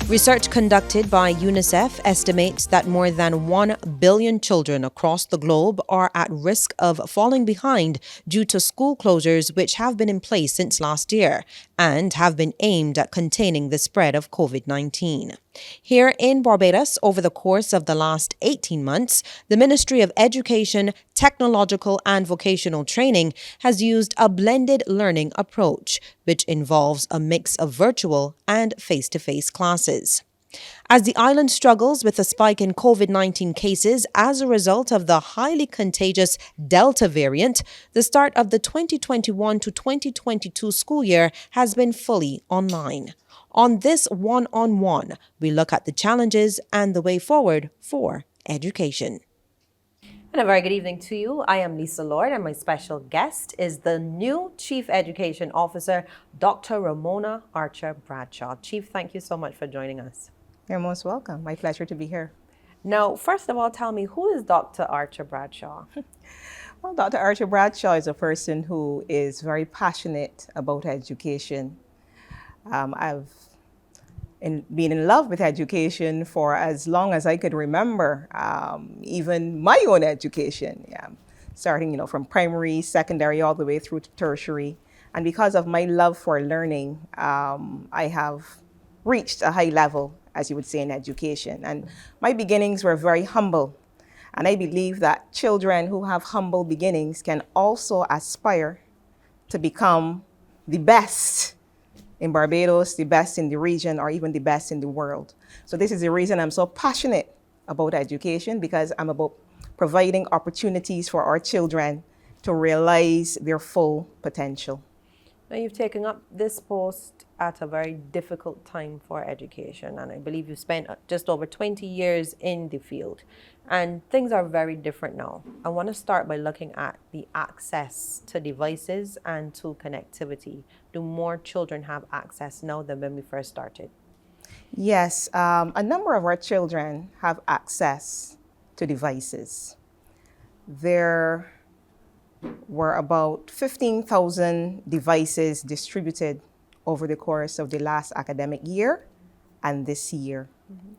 Research conducted by UNICEF estimates that more than 1 billion children across the globe are at risk of falling behind due to school closures which have been in place since last year and have been aimed at containing the spread of COVID-19. Here in Barbados, over the course of the last 18 months, the Ministry of Education, Technological and Vocational Training has used a blended learning approach, which involves a mix of virtual and face-to-face classes. As the island struggles with a spike in COVID-19 cases as a result of the highly contagious Delta variant, the start of the 2021 to 2022 school year has been fully online. On this one-on-one, we look at the challenges and the way forward for education. And a very good evening to you. I am Lisa Lord, and my special guest is the new Chief Education Officer, Dr. Ramona Archer Bradshaw. Chief, thank you so much for joining us. You're most welcome. My pleasure to be here. Now, first of all, tell me, who is Dr. Archer Bradshaw? Well, Dr. Archer Bradshaw is a person who is very passionate about education. I've been in love with education for as long as I could remember, even my own education, starting from primary, secondary, all the way through to tertiary. And because of my love for learning, I have reached a high level, as you would say, in education. And my beginnings were very humble. And I believe that children who have humble beginnings can also aspire to become the best in Barbados, the best in the region, or even the best in the world. So this is the reason I'm so passionate about education, because I'm about providing opportunities for our children to realize their full potential. Now, you've taken up this post at a very difficult time for education, and I believe you spent just over 20 years in the field, and things are very different now. I want to start by looking at the access to devices and to connectivity. Do more children have access now than when we first started? Yes, a number of our children have access to devices. There were about 15,000 devices distributed over the course of the last academic year and this year. Mm-hmm.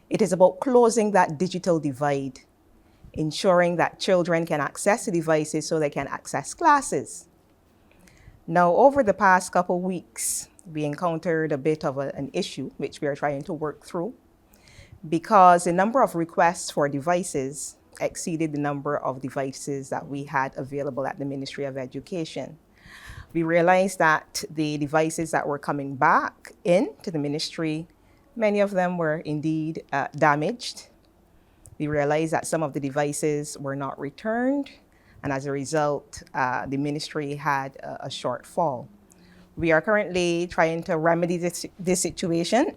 It is about closing that digital divide, ensuring that children can access the devices so they can access classes. Now, over the past couple weeks, we encountered a bit of an issue which we are trying to work through, because the number of requests for devices exceeded the number of devices that we had available at the Ministry of Education. We realized that the devices that were coming back into the ministry, many of them were indeed damaged. We realized that some of the devices were not returned, and as a result, the ministry had a shortfall. We are currently trying to remedy this situation.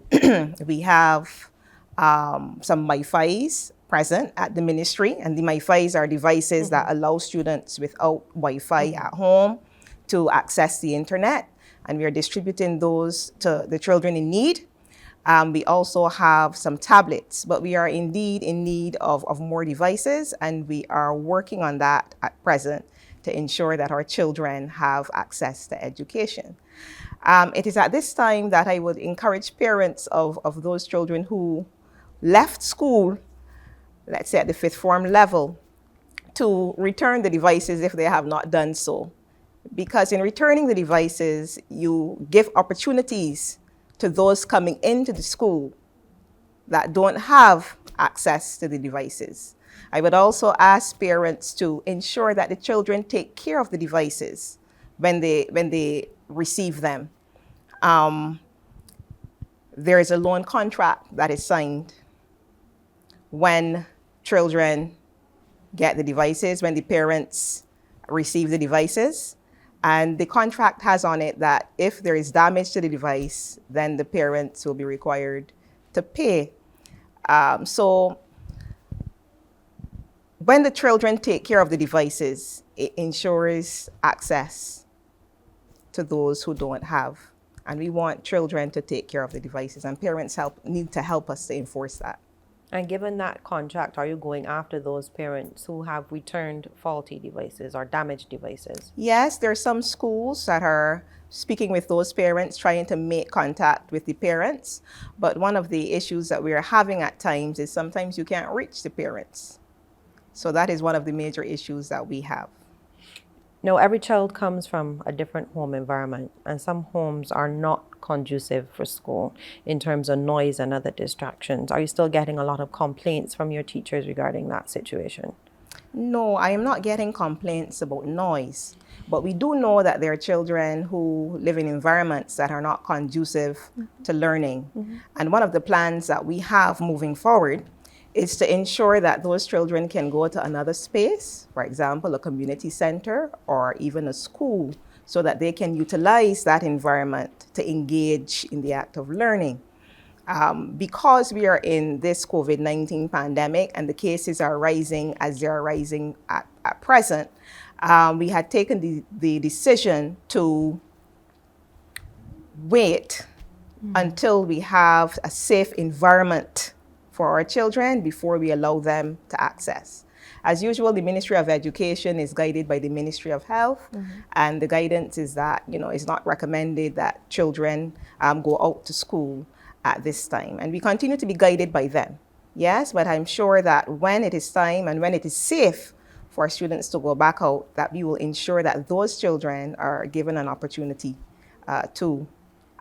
We have some MiFis present at the ministry, and the MiFis are devices that allow students without Wi-Fi at home to access the internet, and we are distributing those to the children in need. We also have some tablets, but we are indeed in need of more devices, and we are working on that at present to ensure that our children have access to education. It is at this time that I would encourage parents of those children who left school, let's say at the fifth form level, to return the devices if they have not done so. Because in returning the devices, you give opportunities to those coming into the school that don't have access to the devices. I would also ask parents to ensure that the children take care of the devices when they receive them. There is a loan contract that is signed when children get the devices, when the parents receive the devices. And the contract has on it that if there is damage to the device, then the parents will be required to pay. So when the children take care of the devices, it ensures access to those who don't have. And we want children to take care of the devices, and parents need to help us to enforce that. And given that contract, are you going after those parents who have returned faulty devices or damaged devices? Yes, there are some schools that are speaking with those parents, trying to make contact with the parents. But one of the issues that we're having at times is sometimes you can't reach the parents. So that is one of the major issues that we have. No, every child comes from a different home environment, and some homes are not conducive for school in terms of noise and other distractions. Are you still getting a lot of complaints from your teachers regarding that situation? No, I am not getting complaints about noise, but we do know that there are children who live in environments that are not conducive to learning. And one of the plans that we have moving forward is to ensure that those children can go to another space, for example, a community center or even a school, so that they can utilize that environment to engage in the act of learning. Because we are in this COVID-19 pandemic and the cases are rising as they are rising at present, we had taken the decision to wait until we have a safe environment for our children before we allow them to access. As usual, the Ministry of Education is guided by the Ministry of Health, and the guidance is that, it's not recommended that children go out to school at this time. And we continue to be guided by them. Yes, but I'm sure that when it is time and when it is safe for students to go back out, that we will ensure that those children are given an opportunity to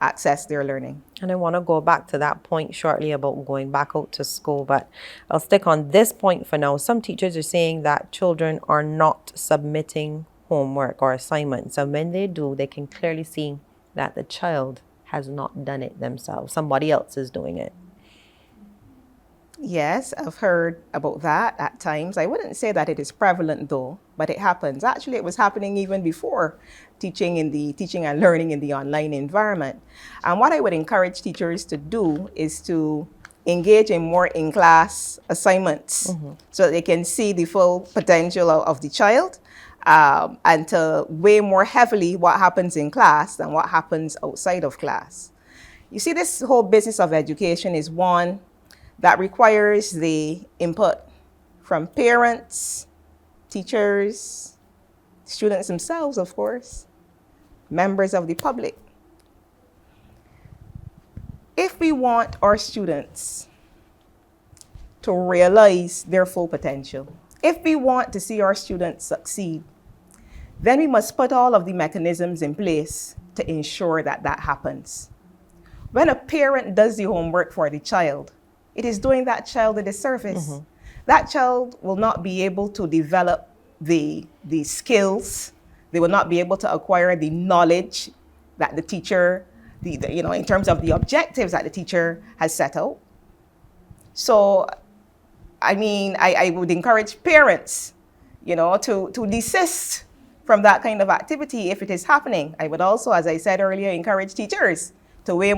access their learning. And I want to go back to that point shortly about going back out to school, but I'll stick on this point for now. Some teachers are saying that children are not submitting homework or assignments, and when they do, they can clearly see that the child has not done it themselves. Somebody else is doing it. Yes, I've heard about that at times. I wouldn't say that it is prevalent though, but it happens. Actually, it was happening even before teaching and learning in the online environment. And what I would encourage teachers to do is to engage in more in-class assignments so that they can see the full potential of the child, and to weigh more heavily what happens in class than what happens outside of class. You see, this whole business of education is one that requires the input from parents, teachers, students themselves, of course, members of the public. If we want our students to realize their full potential, if we want to see our students succeed, then we must put all of the mechanisms in place to ensure that that happens. When a parent does the homework for the child, it is doing that child a disservice. That child will not be able to develop the skills. They will not be able to acquire the knowledge that the teacher, in terms of the objectives that the teacher has set out. So, I would encourage parents, to desist from that kind of activity if it is happening. I would also, as I said earlier, encourage teachers to weigh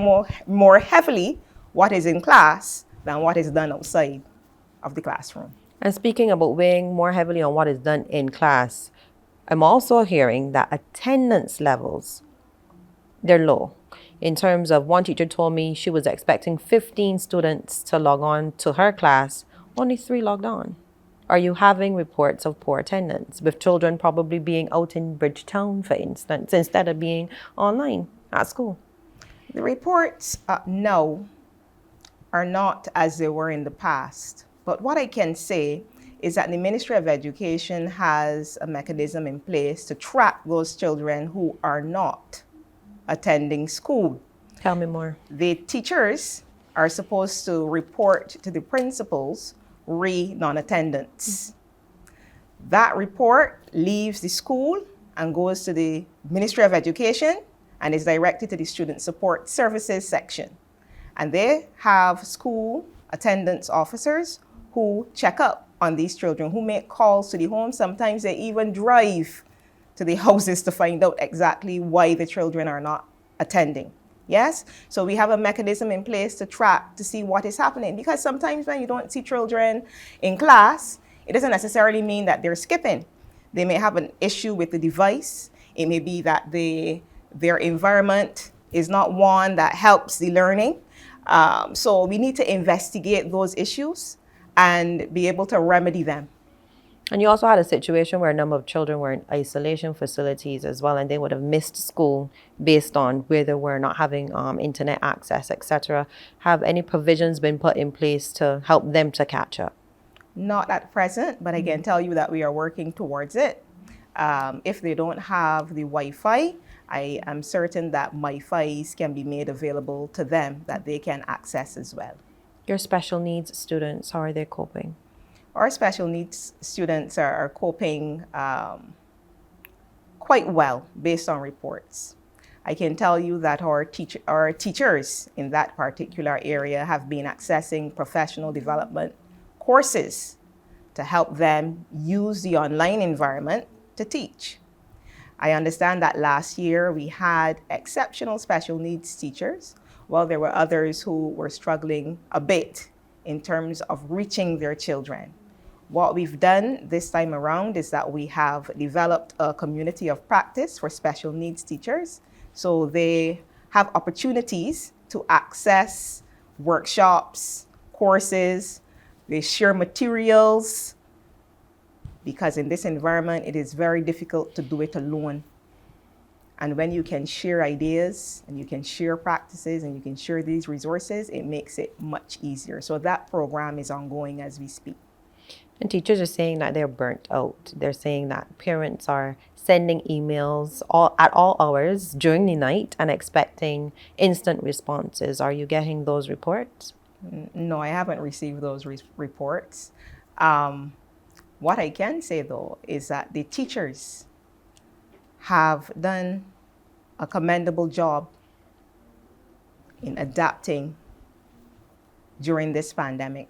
more heavily what is in class than what is done outside of the classroom. And speaking about weighing more heavily on what is done in class, I'm also hearing that attendance levels, they're low. In terms of, one teacher told me she was expecting 15 students to log on to her class, only 3 logged on. Are you having reports of poor attendance, with children probably being out in Bridgetown, for instance, instead of being online at school? The reports now are not as they were in the past. But what I can say is that the Ministry of Education has a mechanism in place to track those children who are not attending school. Tell me more. The teachers are supposed to report to the principals non-attendance. That report leaves the school and goes to the Ministry of Education and is directed to the Student Support Services section. And they have school attendance officers who check up on these children, who make calls to the home. Sometimes they even drive to the houses to find out exactly why the children are not attending. Yes? So we have a mechanism in place to track, to see what is happening. Because sometimes when you don't see children in class, it doesn't necessarily mean that they're skipping. They may have an issue with the device. It may be that their environment is not one that helps the learning. So we need to investigate those issues and be able to remedy them. And you also had a situation where a number of children were in isolation facilities as well, and they would have missed school based on where they were not having internet access, etc. Have any provisions been put in place to help them to catch up? Not at present, but I can tell you that we are working towards it. If they don't have the Wi-Fi, I am certain that MiFis can be made available to them that they can access as well. Your special needs students, how are they coping? Our special needs students are coping quite well based on reports. I can tell you that our teachers in that particular area have been accessing professional development courses to help them use the online environment to teach. I understand that last year we had exceptional special needs teachers, while there were others who were struggling a bit in terms of reaching their children. What we've done this time around is that we have developed a community of practice for special needs teachers. So they have opportunities to access workshops, courses, they share materials, because in this environment, it is very difficult to do it alone. And when you can share ideas and you can share practices and you can share these resources, it makes it much easier. So that program is ongoing as we speak. And teachers are saying that they're burnt out. They're saying that parents are sending emails at all hours during the night and expecting instant responses. Are you getting those reports? No, I haven't received those reports. What I can say, though, is that the teachers have done a commendable job in adapting during this pandemic.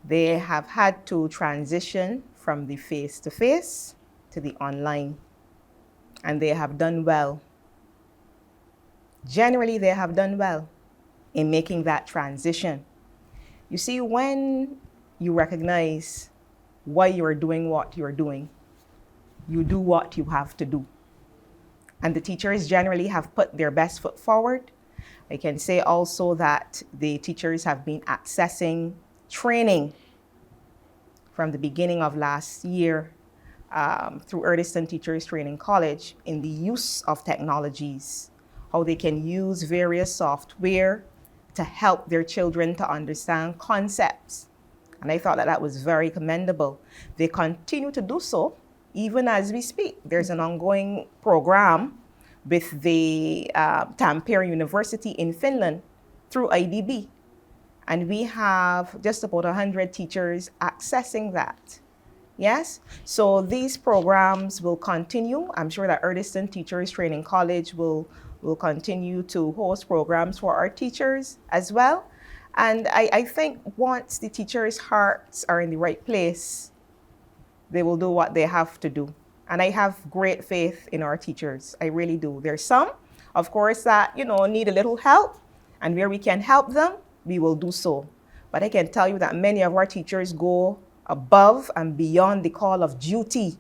They have had to transition from the face-to-face to the online, and they have done well. Generally, they have done well in making that transition. You see, when you recognize why you are doing what you're doing, you do what you have to do. And the teachers generally have put their best foot forward. I can say also that the teachers have been accessing training from the beginning of last year through Earlyston Teachers Training College in the use of technologies, how they can use various software to help their children to understand concepts. And I thought that that was very commendable. They continue to do so even as we speak. There's an ongoing program with the Tampere University in Finland through IDB. And we have just about 100 teachers accessing that. Yes? So these programs will continue. I'm sure that Earlyston Teachers Training College will continue to host programs for our teachers as well. And I think once the teachers' hearts are in the right place, they will do what they have to do. And I have great faith in our teachers. I really do. There's some, of course, that, need a little help. And where we can help them, we will do so. But I can tell you that many of our teachers go above and beyond the call of duty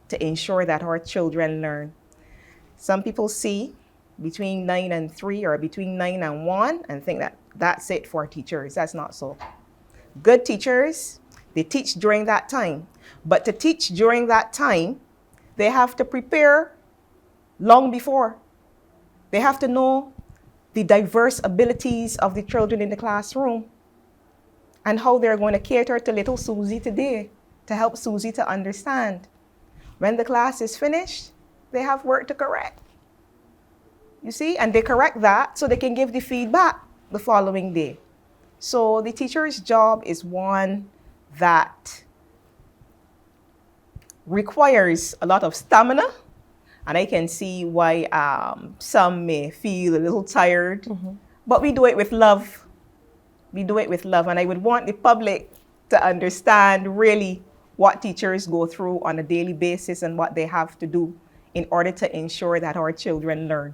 to ensure that our children learn. Some people see between 9 and 3 or between 9 and 1 and think that that's it for teachers. That's not so. Good teachers, they teach during that time. But to teach during that time, they have to prepare long before. They have to know the diverse abilities of the children in the classroom and how they're going to cater to little Susie today to help Susie to understand. When the class is finished, they have work to correct. You see, and they correct that so they can give the feedback the following day. So the teacher's job is one that requires a lot of stamina, and I can see why some may feel a little tired, but we do it with love. We do it with love, and I would want the public to understand really what teachers go through on a daily basis and what they have to do in order to ensure that our children learn.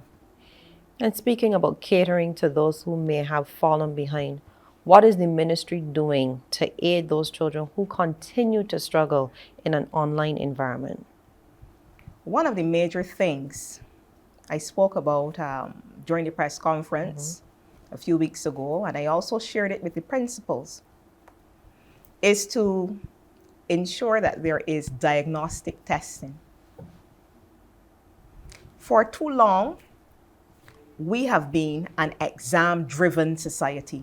And speaking about catering to those who may have fallen behind, what is the ministry doing to aid those children who continue to struggle in an online environment? One of the major things I spoke about during the press conference a few weeks ago, and I also shared it with the principals, is to ensure that there is diagnostic testing. For too long, we have been an exam-driven society.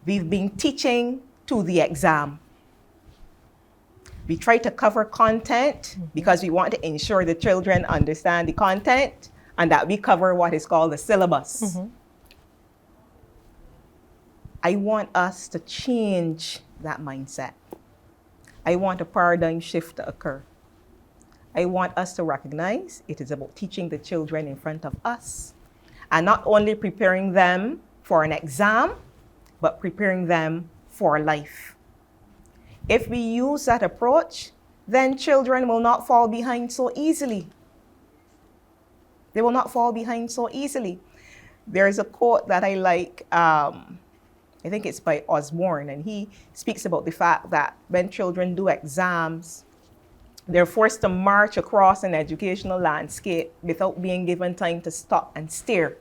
We've been teaching to the exam. We try to cover content because we want to ensure the children understand the content and that we cover what is called the syllabus. I want us to change that mindset. I want a paradigm shift to occur. I want us to recognize it is about teaching the children in front of us and not only preparing them for an exam, but preparing them for life. If we use that approach, then children will not fall behind so easily. They will not fall behind so easily. There's a quote that I like, I think it's by Osborne, and he speaks about the fact that when children do exams, they're forced to march across an educational landscape without being given time to stop and stare.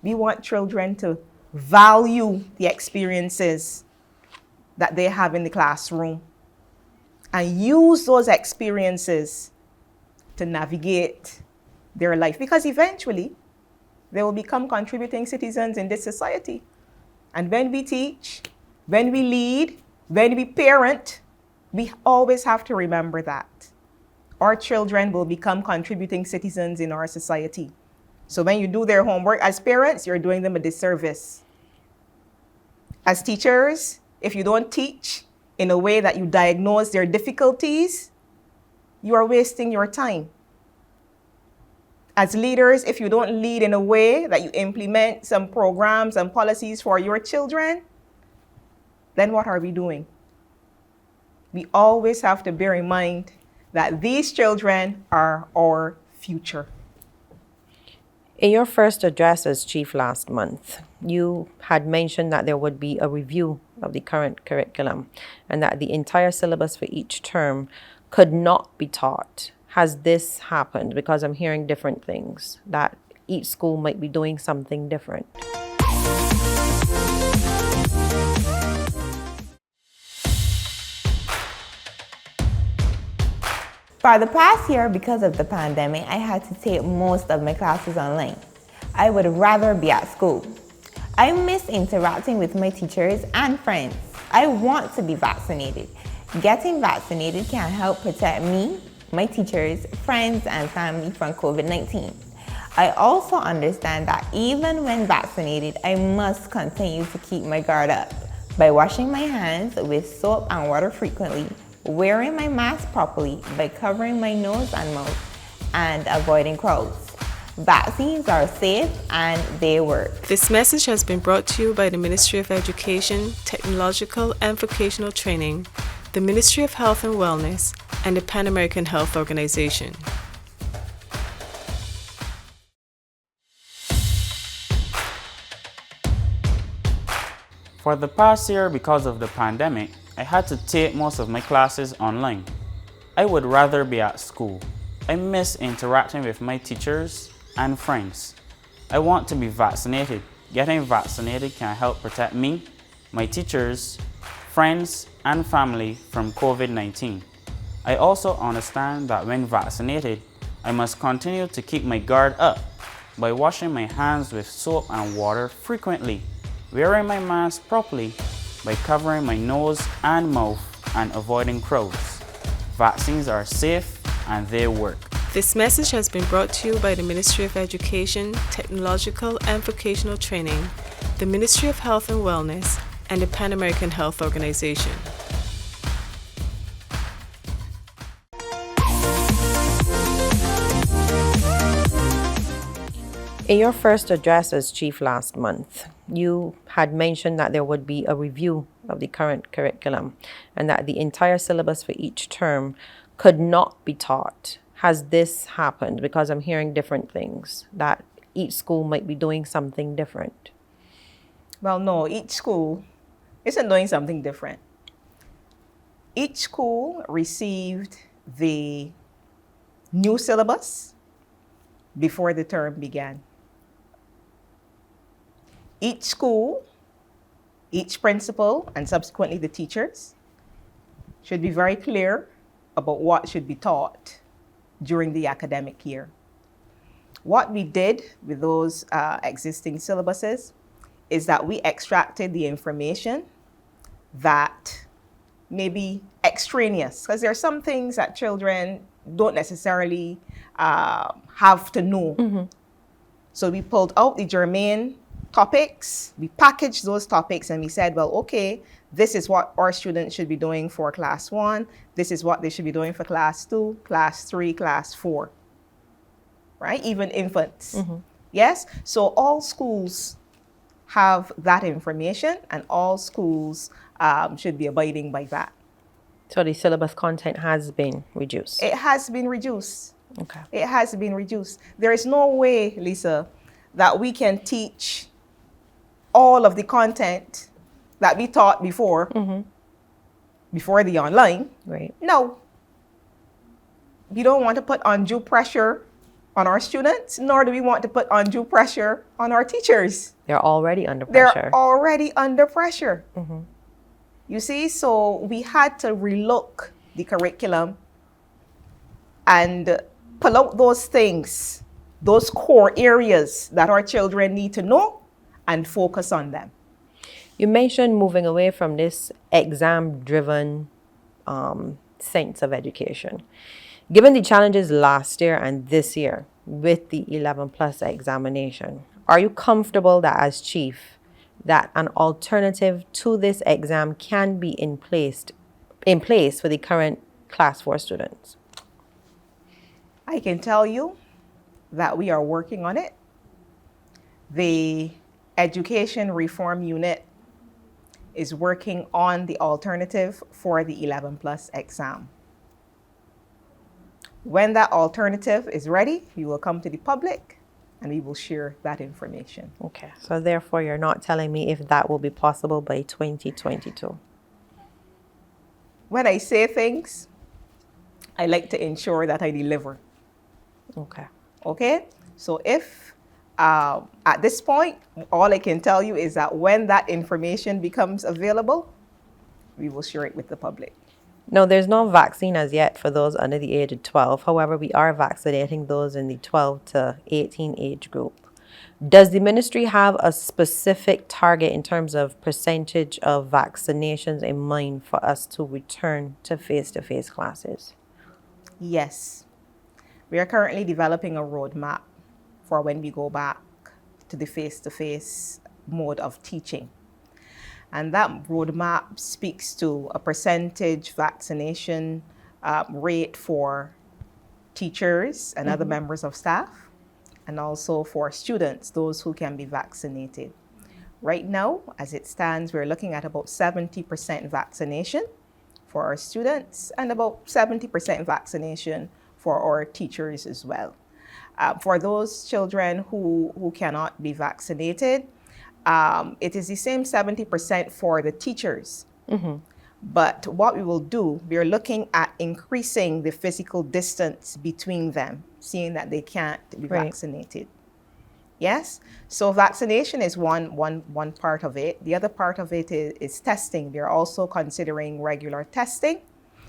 We want children to value the experiences that they have in the classroom and use those experiences to navigate their life, because eventually they will become contributing citizens in this society. And when we teach, when we lead, when we parent, we always have to remember that our children will become contributing citizens in our society. So when you do their homework as parents, you're doing them a disservice. As teachers, if you don't teach in a way that you diagnose their difficulties, you are wasting your time. As leaders, if you don't lead in a way that you implement some programs and policies for your children, then what are we doing? We always have to bear in mind that these children are our future. In your first address as chief last month, you had mentioned that there would be a review of the current curriculum and that the entire syllabus for each term could not be taught. Has this happened? Because I'm hearing different things, that each school might be doing something different. For the past year, because of the pandemic, I had to take most of my classes online. I would rather be at school. I miss interacting with my teachers and friends. I want to be vaccinated. Getting vaccinated can help protect me, my teachers, friends, and family from COVID-19. I also understand that even when vaccinated, I must continue to keep my guard up by washing my hands with soap and water frequently, wearing my mask properly by covering my nose and mouth, and avoiding crowds. Vaccines are safe and they work. This message has been brought to you by the Ministry of Education, Technological and Vocational Training, the Ministry of Health and Wellness, and the Pan American Health Organization. For the past year, because of the pandemic, I had to take most of my classes online. I would rather be at school. I miss interacting with my teachers and friends. I want to be vaccinated. Getting vaccinated can help protect me, my teachers, friends, and family from COVID-19. I also understand that when vaccinated, I must continue to keep my guard up by washing my hands with soap and water frequently, wearing my mask properly, by covering my nose and mouth, and avoiding crowds. Vaccines are safe and they work. This message has been brought to you by the Ministry of Education, Technological and Vocational Training, the Ministry of Health and Wellness, and the Pan American Health Organization. In your first address as chief last month, you had mentioned that there would be a review of the current curriculum and that the entire syllabus for each term could not be taught. Has this happened? Because I'm hearing different things, that each school might be doing something different. Well, no, each school isn't doing something different. Each school received the new syllabus before the term began. Each school Each principal and subsequently the teachers should be very clear about what should be taught during the academic year. What we did with those existing syllabuses is that we extracted the information that may be extraneous, because there are some things that children don't necessarily have to know. So we pulled out the germane topics, we packaged those topics, and we said, well, okay, this is what our students should be doing for class 1, this is what they should be doing for class 2, class 3, class 4, right? Even infants. Yes? So all schools have that information, and all schools should be abiding by that. So the syllabus content has been reduced. It has been reduced. Okay. It has been reduced. There is no way, Lisa, that we can teach all of the content that we taught before, before the online. Great. No. We don't want to put undue pressure on our students, nor do we want to put undue pressure on our teachers. They're already under pressure. They're already under pressure. You see, so we had to relook the curriculum and pull out those things, those core areas that our children need to know, and focus on them. You mentioned moving away from this exam-driven sense of education. Given the challenges last year and this year with the 11 plus examination, are you comfortable that as chief, that an alternative to this exam can be in place for the current class 4 students? I can tell you that we are working on it. The Education Reform Unit is working on the alternative for the 11 plus exam. When that alternative is ready, we will come to the public and we will share that information. Okay, so therefore you're not telling me if that will be possible by 2022. When I say things, I like to ensure that I deliver. Okay. Okay? So if at this point, all I can tell you is that when that information becomes available, we will share it with the public. No, there's no vaccine as yet for those under the age of 12. However, we are vaccinating those in the 12 to 18 age group. Does the ministry have a specific target in terms of percentage of vaccinations in mind for us to return to face-to-face classes? Yes. We are currently developing a roadmap for when we go back to the face-to-face mode of teaching. And that roadmap speaks to a percentage vaccination rate for teachers and other members of staff, and also for students, those who can be vaccinated. Right now, as it stands, we're looking at about 70% vaccination for our students and about 70% vaccination for our teachers as well. For those children who cannot be vaccinated, it is the same 70% for the teachers. But what we will do, we are looking at increasing the physical distance between them, seeing that they can't be vaccinated. Yes? So vaccination is one part of it. The other part of it is testing. We are also considering regular testing.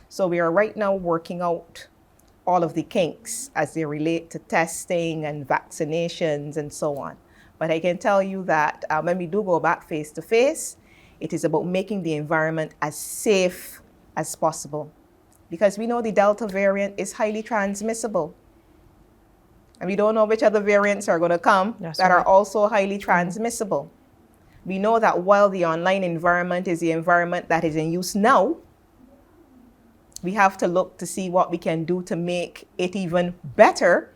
So we are right now working out all of the kinks as they relate to testing and vaccinations and so on. But I can tell you that when we do go back face to face, it is about making the environment as safe as possible. Because we know the Delta variant is highly transmissible. And we don't know which other variants are going to come are also highly transmissible. We know that while the online environment is the environment that is in use now, we have to look to see what we can do to make it even better,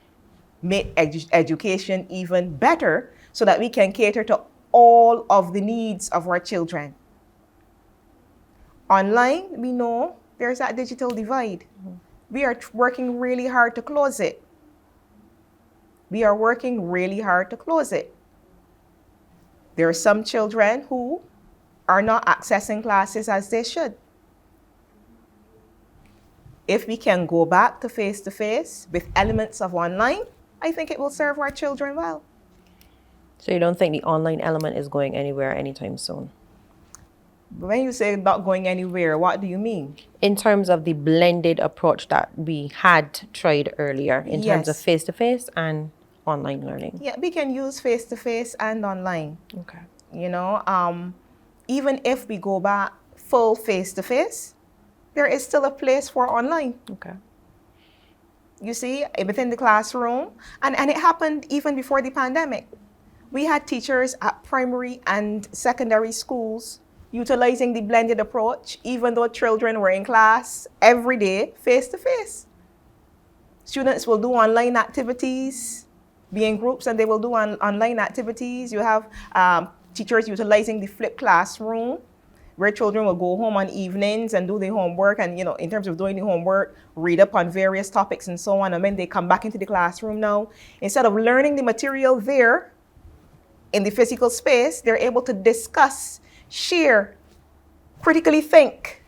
make education even better, so that we can cater to all of the needs of our children. Online, we know there's that digital divide. We are working really hard to close it. We are working really hard to close it. There are some children who are not accessing classes as they should. If we can go back to face with elements of online, I think it will serve our children well. So you don't think the online element is going anywhere anytime soon? When you say not going anywhere, what do you mean? In terms of the blended approach that we had tried earlier, in terms of Yes. face-to-face and online learning. Yeah, we can use face-to-face and online. Okay. You know, even if we go back full face-to-face, there is still a place for online. Okay. You see, within the classroom. And it happened even before the pandemic. We had teachers at primary and secondary schools utilizing the blended approach, even though children were in class every day, face-to-face. Students will do online activities, be in groups, and they will do online activities. You have teachers utilizing the flipped classroom, where children will go home on evenings and do the homework, and in terms of doing the homework, read up on various topics and so on, and then they come back into the classroom now. Instead of learning the material there in the physical space, they're able to discuss, share, critically think,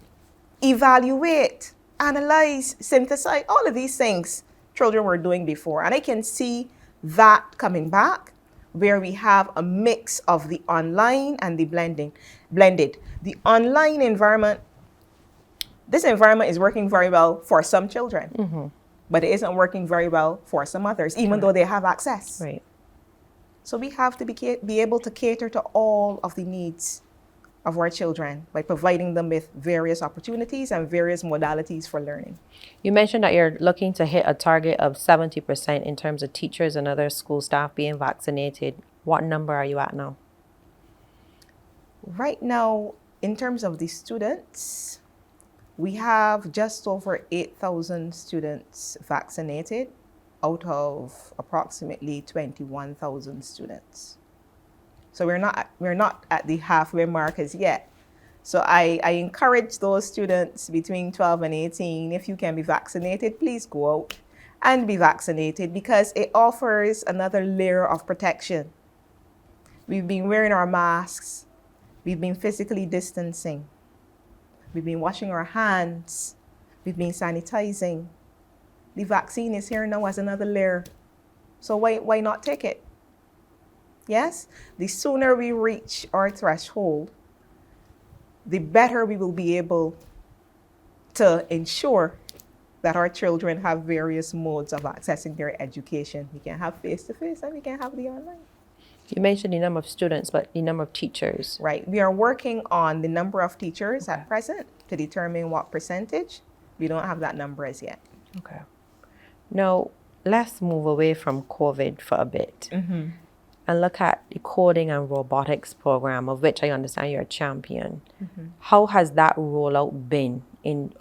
evaluate, analyze, synthesize, all of these things children were doing before. And I can see that coming back, where we have a mix of the online and the blended. The online environment, this environment is working very well for some children, but it isn't working very well for some others, even though they have access. Right. So we have to be able to cater to all of the needs of our children by providing them with various opportunities and various modalities for learning. You mentioned that you're looking to hit a target of 70% in terms of teachers and other school staff being vaccinated. What number are you at now? Right now, in terms of the students, we have just over 8,000 students vaccinated out of approximately 21,000 students. So we're not at the halfway mark as yet. So I encourage those students between 12 and 18, if you can be vaccinated, please go out and be vaccinated, because it offers another layer of protection. We've been wearing our masks. We've been physically distancing. We've been washing our hands. We've been sanitizing. The vaccine is here now as another layer. So why not take it? Yes? The sooner we reach our threshold, the better we will be able to ensure that our children have various modes of accessing their education. We can have face-to-face and we can have the online. You mentioned the number of students, but the number of teachers. Right. We are working on the number of teachers at present to determine what percentage. We don't have that number as yet. Okay. Now, let's move away from COVID for a bit and look at the coding and robotics program, of which I understand you're a champion. How has that rollout been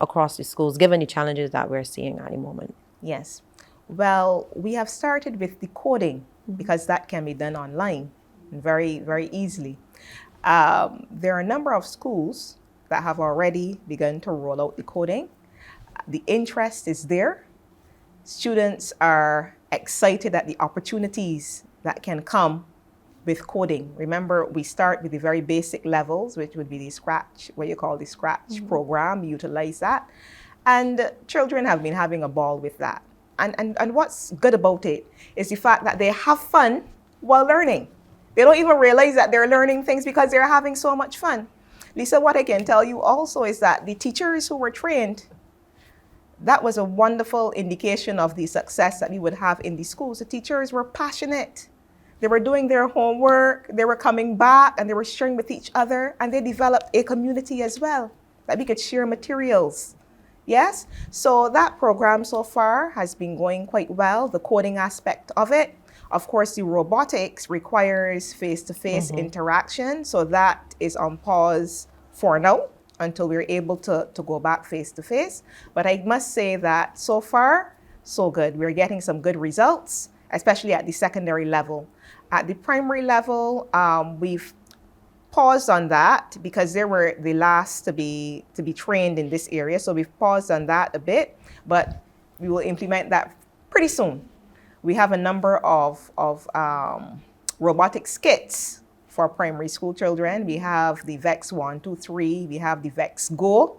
across the schools, given the challenges that we're seeing at the moment? Yes. Well, we have started with the coding because that can be done online very, very easily. There are a number of schools that have already begun to roll out the coding. The interest is there. Students are excited at the opportunities that can come with coding. Remember, we start with the very basic levels, which would be the Scratch, what you call the Scratch program, utilize that. And children have been having a ball with that. And what's good about it is the fact that they have fun while learning. They don't even realize that they're learning things because they're having so much fun. Lisa, what I can tell you also is that the teachers who were trained, that was a wonderful indication of the success that we would have in the schools. The teachers were passionate. They were doing their homework, they were coming back, and they were sharing with each other, and they developed a community as well, that we could share materials. Yes? So that program so far has been going quite well, the coding aspect of it. Of course, the robotics requires face-to-face interaction, so that is on pause for now until we're able to go back face-to-face. But I must say that so far, so good. We're getting some good results, especially at the secondary level. At the primary level, we've paused on that because they were the last to be trained in this area. So we've paused on that a bit, but we will implement that pretty soon. We have a number of robotic skits for primary school children. We have the VEX 1, 2, 3. We have the VEX Go.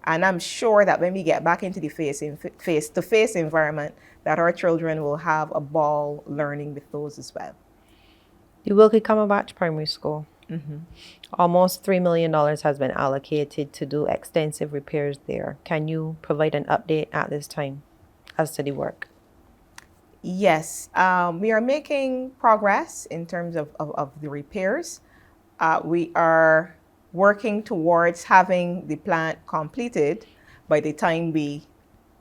And I'm sure that when we get back into the face-to-face environment, that our children will have a ball learning with those as well. The Wilkie Cumberbatch Primary School. Almost $3 million has been allocated to do extensive repairs there. Can you provide an update at this time as to the work? Yes, we are making progress in terms of the repairs. We are working towards having the plant completed by the time we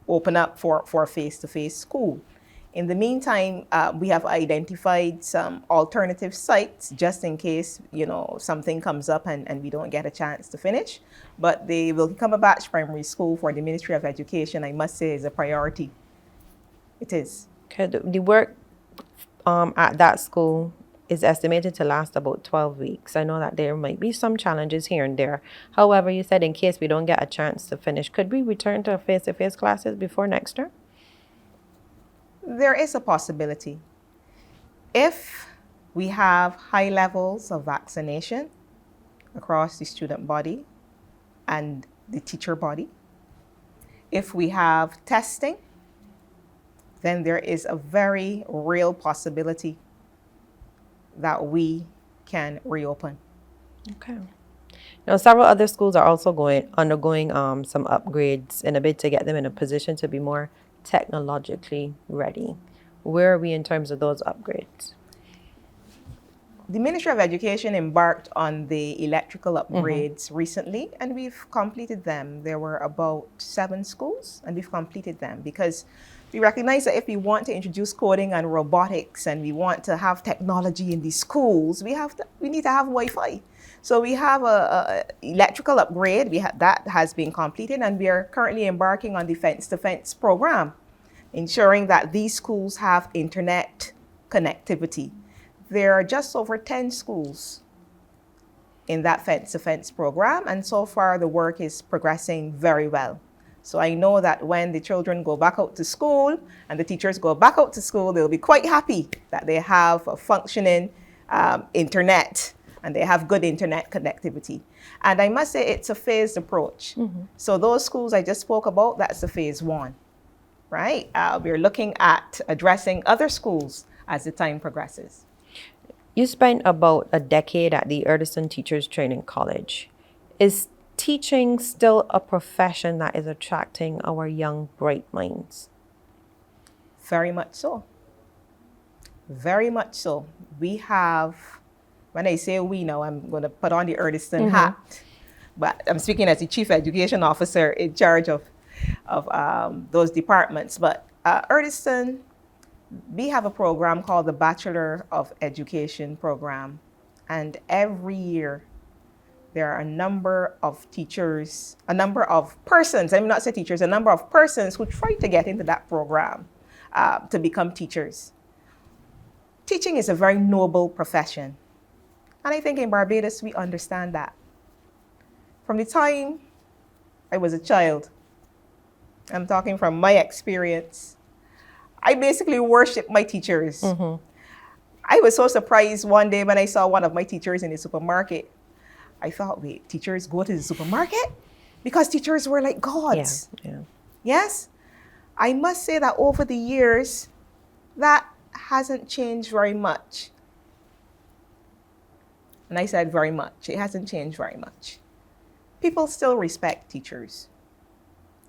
open up for face-to-face school. In the meantime, we have identified some alternative sites just in case, something comes up and we don't get a chance to finish. But the Wilkie Cumberbatch Primary School for the Ministry of Education, I must say, is a priority. It is. Okay, the work at that school is estimated to last about 12 weeks. I know that there might be some challenges here and there. However, you said in case we don't get a chance to finish, could we return to face-to-face classes before next term? There is a possibility. If we have high levels of vaccination across the student body and the teacher body, if we have testing, then there is a very real possibility that we can reopen. Okay. Now, several other schools are also undergoing some upgrades in a bid to get them in a position to be more technologically ready. Where are we in terms of those upgrades? The Ministry of Education embarked on the electrical upgrades recently, and we've completed them. There were about 7 schools, and we've completed them because we recognize that if we want to introduce coding and robotics and we want to have technology in the schools, we need to have Wi-Fi. So we have a electrical upgrade. That has been completed, and we are currently embarking on the fence-to-fence program, ensuring that these schools have internet connectivity. There are just over 10 schools in that fence-to-fence program, and so far the work is progressing very well. So I know that when the children go back out to school and the teachers go back out to school, they'll be quite happy that they have a functioning internet and they have good internet connectivity. And I must say it's a phased approach. So those schools I just spoke about, that's the phase 1, right? We're looking at addressing other schools as the time progresses. You spent about a decade at the Edison Teachers Training College. Is teaching still a profession that is attracting our young, bright minds? Very much so. Very much so. We have, when I say we now, I'm going to put on the Edison hat, but I'm speaking as the Chief Education Officer in charge of those departments. But Edison, we have a program called the Bachelor of Education program, and every year there are a number of teachers, a number of persons, I mean not say teachers, a number of persons who try to get into that program to become teachers. Teaching is a very noble profession. And I think in Barbados we understand that. From the time I was a child, I'm talking from my experience, I basically worshiped my teachers. I was so surprised one day when I saw one of my teachers in the supermarket. I thought, wait, teachers go to the supermarket? Because teachers were like gods. Yeah. Yes? I must say that over the years, that hasn't changed very much. And I said very much. It hasn't changed very much. People still respect teachers.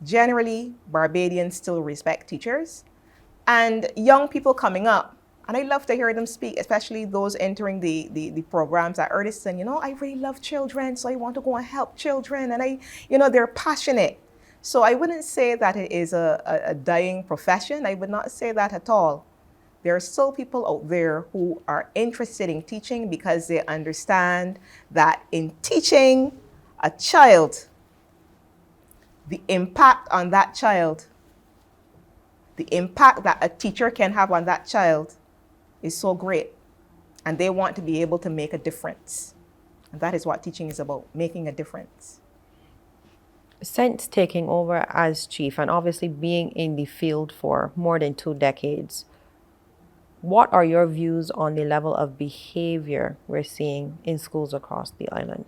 Generally, Barbadians still respect teachers. And young people coming up, and I love to hear them speak, especially those entering the programs at Edison. I really love children, so I want to go and help children. And they're passionate. So I wouldn't say that it is a dying profession. I would not say that at all. There are still people out there who are interested in teaching because they understand that in teaching a child, the impact on that child, the impact that a teacher can have on that child is so great, and they want to be able to make a difference. And that is what teaching is about, making a difference. Since taking over as chief and obviously being in the field for more than 2 decades, what are your views on the level of behavior we're seeing in schools across the island?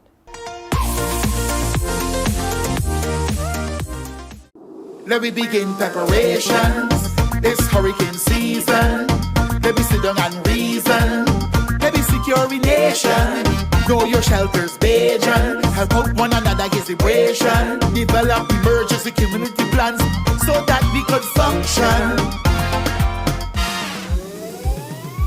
Let me begin preparations. It's hurricane season. Let me sit down and reason. Let me secure a nation. Know your your shelters, Bajan. Help out one another, get vibration. Develop emergency community plans so that we could function.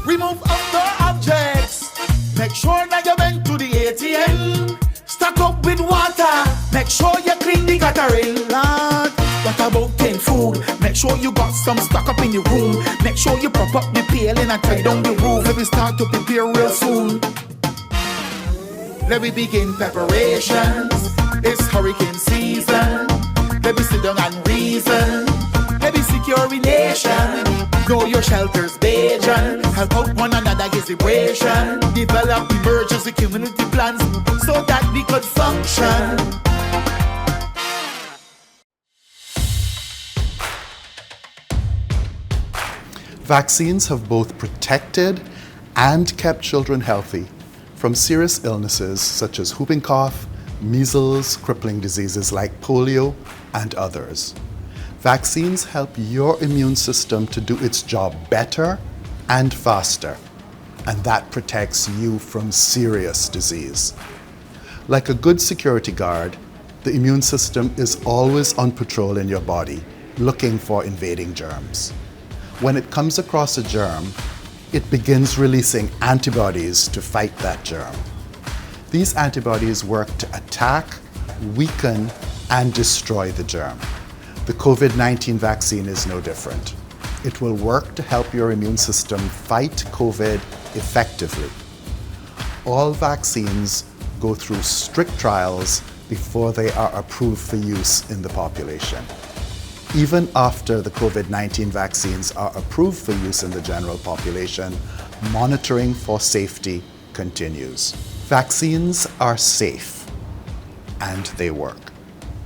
Remove outdoor objects. Make sure that you went to the ATM. Stock up with water. Make sure you clean the guttering lot. What about canned food? Make sure you got some stock up in your room. Make sure you prop up the paling and tie down the roof. Let me start to prepare real soon. Let me begin preparations. It's hurricane season. Let me sit down and reason. Let me secure a nation. Know your shelters, Bajan. Help out one another, get vibration. Develop emergency community plans so that we could function. Vaccines have both protected and kept children healthy from serious illnesses such as whooping cough, measles, crippling diseases like polio, and others. Vaccines help your immune system to do its job better and faster, and that protects you from serious disease. Like a good security guard, the immune system is always on patrol in your body, looking for invading germs. When it comes across a germ, it begins releasing antibodies to fight that germ. These antibodies work to attack, weaken, and destroy the germ. The COVID-19 vaccine is no different. It will work to help your immune system fight COVID effectively. All vaccines go through strict trials before they are approved for use in the population. Even after the COVID-19 vaccines are approved for use in the general population, monitoring for safety continues. Vaccines are safe, and they work.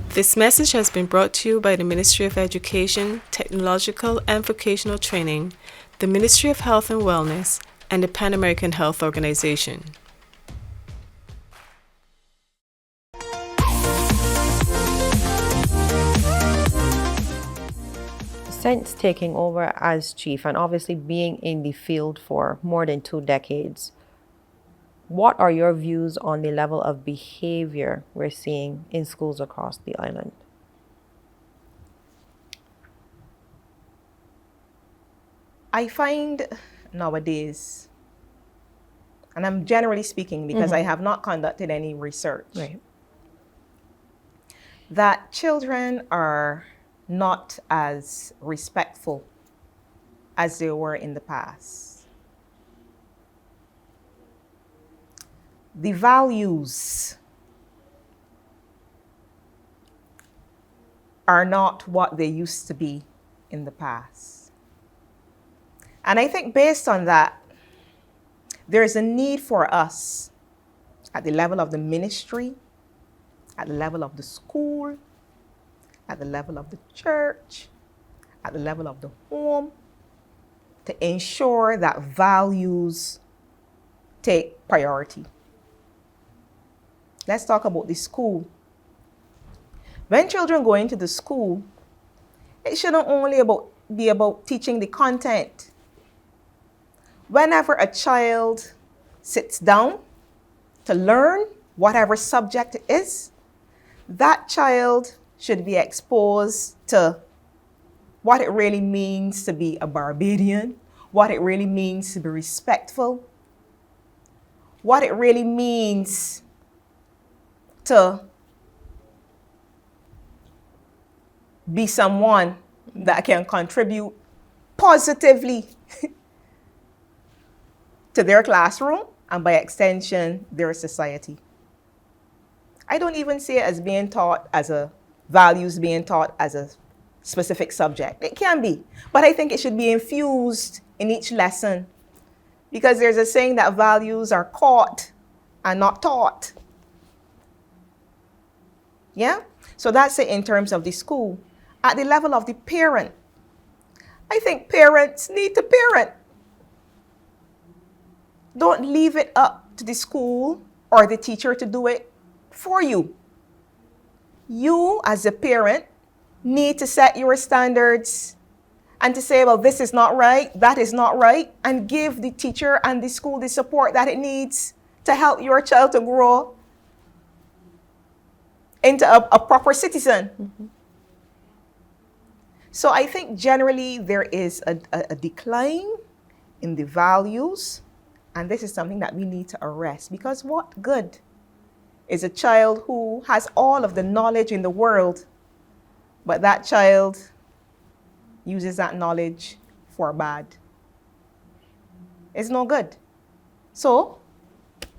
This message has been brought to you by the Ministry of Education, Technological and Vocational Training, the Ministry of Health and Wellness, and the Pan American Health Organization. Since taking over as chief and obviously being in the field for more than 2 decades, what are your views on the level of behavior we're seeing in schools across the island? I find nowadays, and I'm generally speaking because I have not conducted any research, Right. that children are not as respectful as they were in the past. The values are not what they used to be in the past. And I think based on that, there is a need for us at the level of the ministry, at the level of the school, at the level of the church, at the level of the home, to ensure that values take priority. Let's talk about the school. When children go into the school, it shouldn't only be about teaching the content. Whenever a child sits down to learn whatever subject it is, that child should be exposed to what it really means to be a Barbadian, what it really means to be respectful, what it really means to be someone that can contribute positively to their classroom and by extension, their society. I don't even see it as being taught as a values being taught as a specific subject. It can be, but I think it should be infused in each lesson because there's a saying that values are caught and not taught. Yeah? So that's it in terms of the school. At the level of the parent, I think parents need to parent. Don't leave it up to the school or the teacher to do it for you. You, as a parent, need to set your standards and to say, well, this is not right, that is not right, and give the teacher and the school the support that it needs to help your child to grow into a proper citizen. So I think generally there is a decline in the values, and this is something that we need to arrest, because what good is a child who has all of the knowledge in the world, but that child uses that knowledge for bad? It's no good. So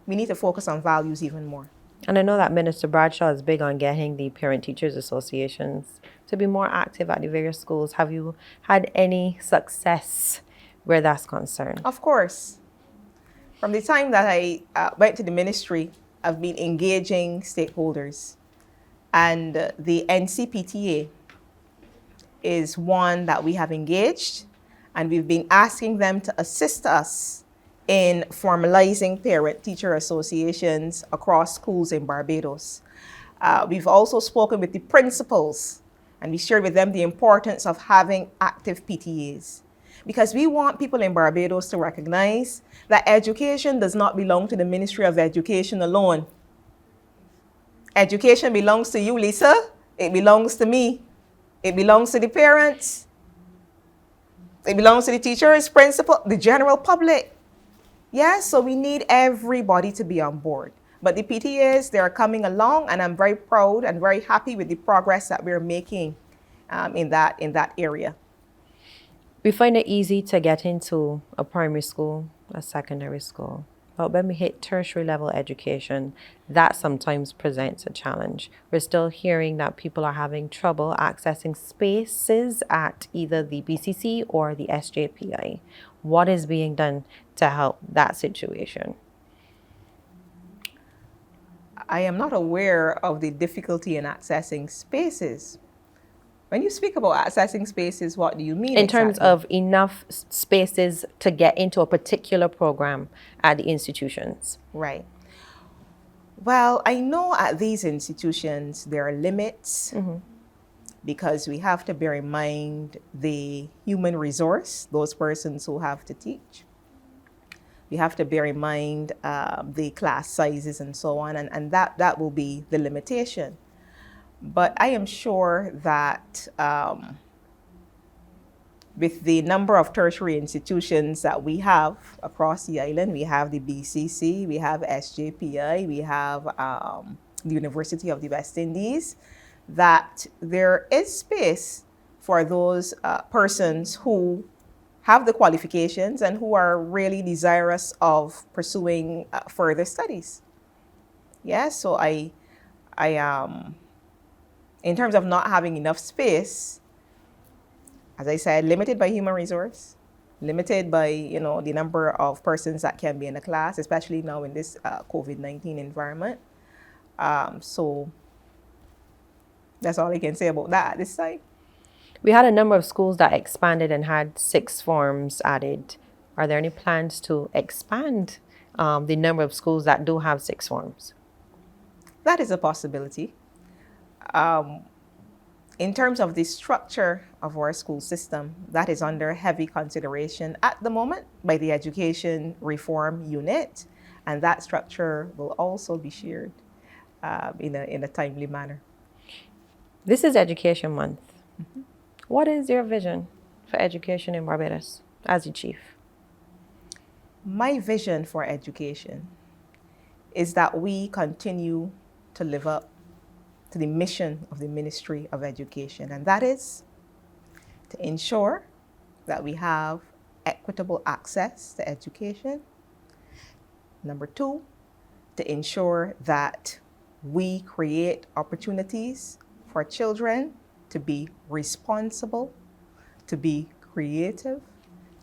we need to focus on values even more. And I know that Minister Bradshaw is big on getting the parent-teachers associations to be more active at the various schools. Have you had any success where that's concerned? Of course. From the time that I went to the ministry, I've been engaging stakeholders. And the NCPTA is one that we have engaged, and we've been asking them to assist us in formalizing parent-teacher associations across schools in Barbados. We've also spoken with the principals, and we shared with them the importance of having active PTAs, because we want people in Barbados to recognize that education does not belong to the Ministry of Education alone. Education belongs to you, Lisa. It belongs to me. It belongs to the parents. It belongs to the teachers, principal, the general public. Yes, so we need everybody to be on board. But the PTAs, they're coming along, and I'm very proud and very happy with the progress that we're making in that area. We find it easy to get into a primary school, a secondary school. But when we hit tertiary level education, that sometimes presents a challenge. We're still hearing that people are having trouble accessing spaces at either the BCC or the SJPI. What is being done to help that situation? I am not aware of the difficulty in accessing spaces. When you speak about accessing spaces, what do you mean? In terms of enough spaces to get into a particular program at the institutions. Right. Well, I know at these institutions there are limits, because we have to bear in mind the human resource, those persons who have to teach. We have to bear in mind the class sizes and so on, and that will be the limitation. But I am sure that with the number of tertiary institutions that we have across the island, we have the BCC, we have SJPI, we have the University of the West Indies, that there is space for those persons who have the qualifications and who are really desirous of pursuing further studies. Yeah, so I in terms of not having enough space, as I said, limited by human resource, limited by the number of persons that can be in a class, especially now in this COVID-19 environment. So that's all I can say about that at this time. We had a number of schools that expanded and had 6 forms added. Are there any plans to expand the number of schools that do have 6 forms? That is a possibility. In terms of the structure of our school system, that is under heavy consideration at the moment by the Education Reform Unit, and that structure will also be shared in a timely manner. This is Education Month. What is your vision for education in Barbados as the chief? My vision for education is that we continue to live up to the mission of the Ministry of Education, and that is to ensure that we have equitable access to education. Number 2, to ensure that we create opportunities for children to be responsible, to be creative,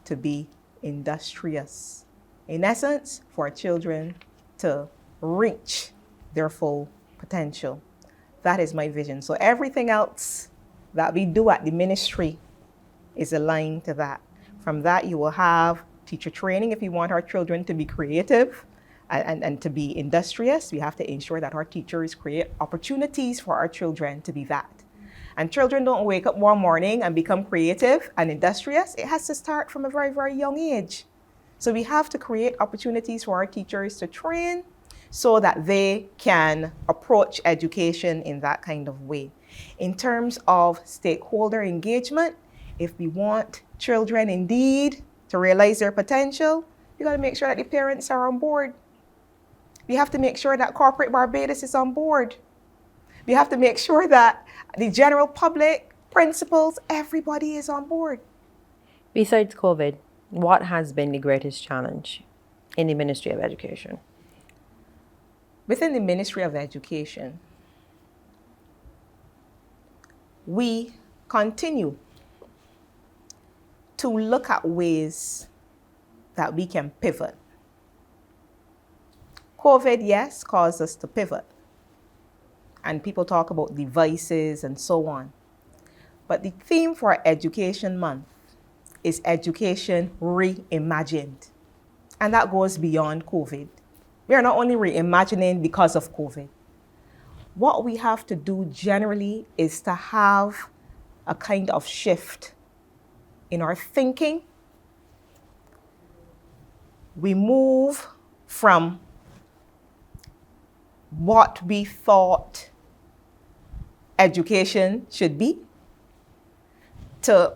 to be industrious. In essence, for children to reach their full potential. That is my vision. So everything else that we do at the ministry is aligned to that. From that, you will have teacher training if you want our children to be creative and to be industrious. We have to ensure that our teachers create opportunities for our children to be that. And children don't wake up one morning and become creative and industrious. It has to start from a very, very young age. So we have to create opportunities for our teachers to train so that they can approach education in that kind of way. In terms of stakeholder engagement, if we want children indeed to realize their potential, we got to make sure that the parents are on board. We have to make sure that corporate Barbados is on board. We have to make sure that the general public, principals, everybody is on board. Besides COVID, what has been the greatest challenge in the Ministry of Education? Within the Ministry of Education, we continue to look at ways that we can pivot. COVID, yes, caused us to pivot. And people talk about devices and so on. But the theme for Education Month is Education Reimagined. And that goes beyond COVID. We are not only reimagining because of COVID. What we have to do generally is to have a kind of shift in our thinking. We move from what we thought education should be to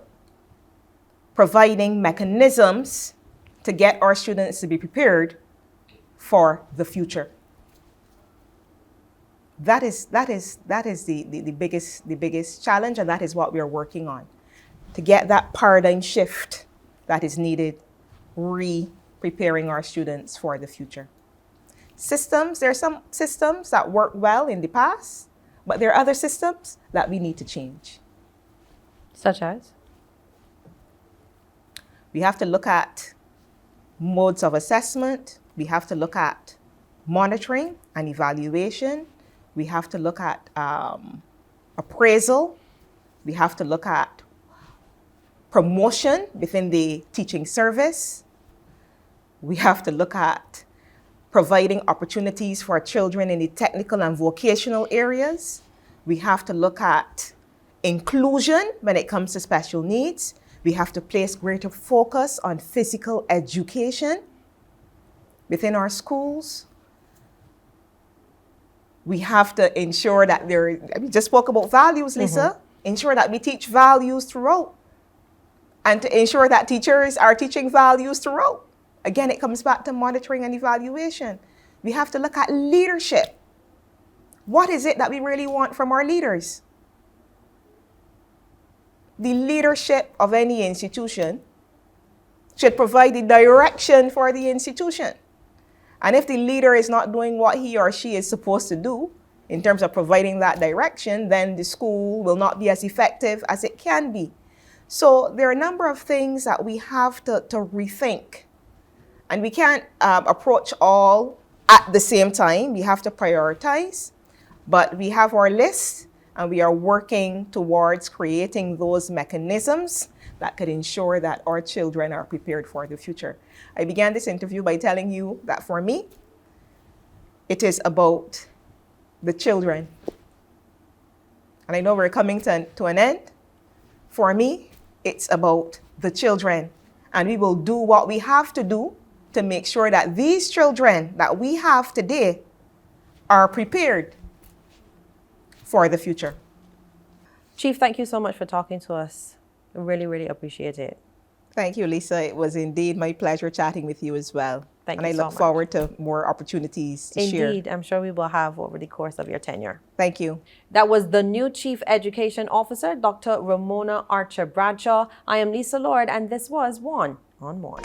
providing mechanisms to get our students to be prepared for the future. That is the biggest challenge, and that is what we are working on, to get that paradigm shift that is needed, preparing our students for the future. Systems, there are some systems that work well in the past, but there are other systems that we need to change. Such as? We have to look at modes of assessment. We have to look at monitoring and evaluation. We have to look at appraisal. We have to look at promotion within the teaching service. We have to look at providing opportunities for children in the technical and vocational areas. We have to look at inclusion when it comes to special needs. We have to place greater focus on physical education within our schools. We have to ensure that we just spoke about values, Lisa. Ensure that we teach values throughout. And to ensure that teachers are teaching values throughout. Again, it comes back to monitoring and evaluation. We have to look at leadership. What is it that we really want from our leaders? The leadership of any institution should provide the direction for the institution. And if the leader is not doing what he or she is supposed to do in terms of providing that direction, then the school will not be as effective as it can be. So there are a number of things that we have to rethink. And we can't approach all at the same time. We have to prioritize. But we have our list, and we are working towards creating those mechanisms that could ensure that our children are prepared for the future. I began this interview by telling you that for me, it is about the children. And I know we're coming to an end. For me, it's about the children. And we will do what we have to do to make sure that these children that we have today are prepared for the future. Chief, thank you so much for talking to us. I really, really appreciate it. Thank you, Lisa. It was indeed my pleasure chatting with you as well. Thank and you I so look much. forward to more opportunities to share. Indeed, I'm sure we will have over the course of your tenure. Thank you. That was the new Chief Education Officer, Dr. Ramona Archer Bradshaw. I am Lisa Lord, and this was One on One.